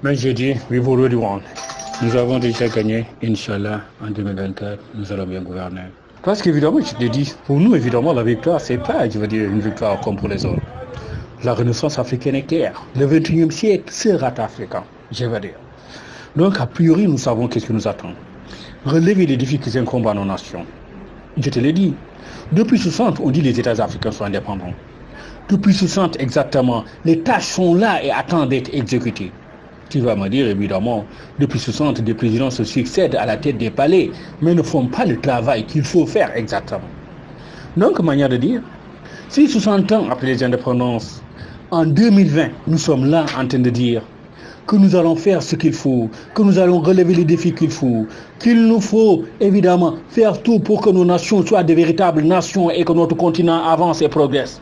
Mais j'ai dit, we've already won. Nous avons déjà gagné, Inch'Allah, en 2024, nous allons bien gouverner. Parce qu'évidemment, je te dis, pour nous, évidemment, la victoire, c'est pas, je veux dire, une victoire comme pour les autres. La Renaissance africaine est claire. Le 21e siècle sera africain, je veux dire. Donc, a priori, nous savons qu'est-ce qui nous attend. Relever les défis qui incombent à nos nations. Je te l'ai dit. Depuis 60, on dit que les États africains sont indépendants. Depuis 60, exactement, les tâches sont là et attendent d'être exécutées. Tu vas me dire, évidemment, depuis 60, des présidents se succèdent à la tête des palais, mais ne font pas le travail qu'il faut faire exactement. Donc, manière de dire, si 60 ans après les indépendances, en 2020, nous sommes là en train de dire que nous allons faire ce qu'il faut, que nous allons relever les défis qu'il nous faut évidemment faire tout pour que nos nations soient de véritables nations et que notre continent avance et progresse.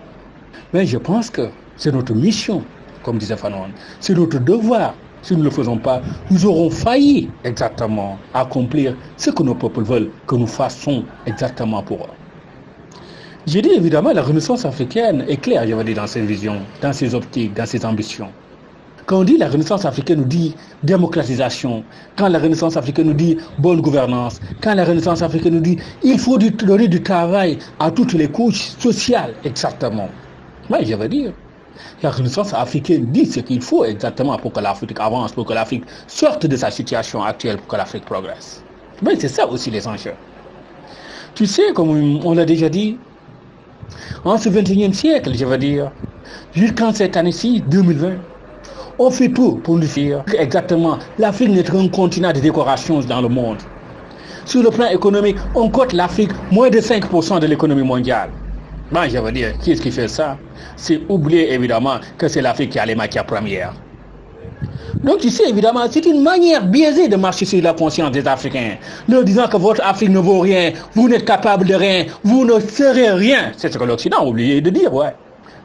Mais je pense que c'est notre mission, comme disait Fanon, c'est notre devoir. Si nous ne le faisons pas, nous aurons failli exactement accomplir ce que nos peuples veulent que nous fassions exactement pour eux. J'ai dit évidemment, la Renaissance africaine est claire, je veux dire, dans ses visions, dans ses optiques, dans ses ambitions. Quand on dit la Renaissance africaine, nous dit démocratisation. Quand la Renaissance africaine nous dit bonne gouvernance. Quand la Renaissance africaine nous dit il faut donner du travail à toutes les couches sociales, exactement. Mais je veux dire, la Renaissance africaine dit ce qu'il faut exactement pour que l'Afrique avance, pour que l'Afrique sorte de sa situation actuelle, pour que l'Afrique progresse. Mais c'est ça aussi les enjeux. Tu sais, comme on l'a déjà dit, en ce 21e siècle, je veux dire, jusqu'en cette année-ci, 2020, on fait tout pour nous dire exactement l'Afrique n'est qu'un continent de décoration dans le monde. Sur le plan économique, on cote l'Afrique moins de 5% de l'économie mondiale. Ben, je veux dire, qui est-ce qui fait ça? C'est oublier évidemment que c'est l'Afrique qui a les matières premières. Donc tu sais évidemment, c'est une manière biaisée de marcher sur la conscience des Africains, leur disant que votre Afrique ne vaut rien, vous n'êtes capable de rien, vous ne serez rien. C'est ce que l'Occident a oublié de dire, ouais.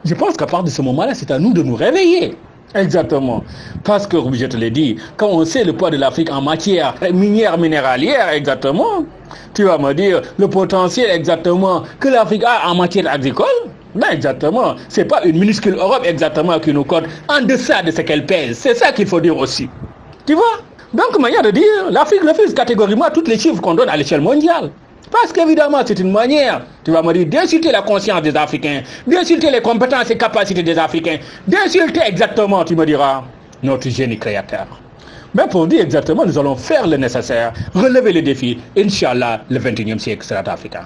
Je pense qu'à partir de ce moment-là, c'est à nous de nous réveiller. Exactement. Parce que, je te l'ai dit, quand on sait le poids de l'Afrique en matière minière, minéralière, exactement, tu vas me dire le potentiel exactement que l'Afrique a en matière agricole. Ben exactement, c'est pas une minuscule Europe exactement qui nous cote en deçà de ce qu'elle pèse. C'est ça qu'il faut dire aussi. Tu vois? Donc, manière de dire, l'Afrique refuse catégoriquement tous les chiffres qu'on donne à l'échelle mondiale. Parce qu'évidemment, c'est une manière, tu vas me dire, d'insulter la conscience des Africains, d'insulter les compétences et capacités des Africains, d'insulter exactement, tu me diras, notre génie créateur. Mais pour dire exactement, nous allons faire le nécessaire, relever les défis. Inch'Allah, le 21e siècle sera africain.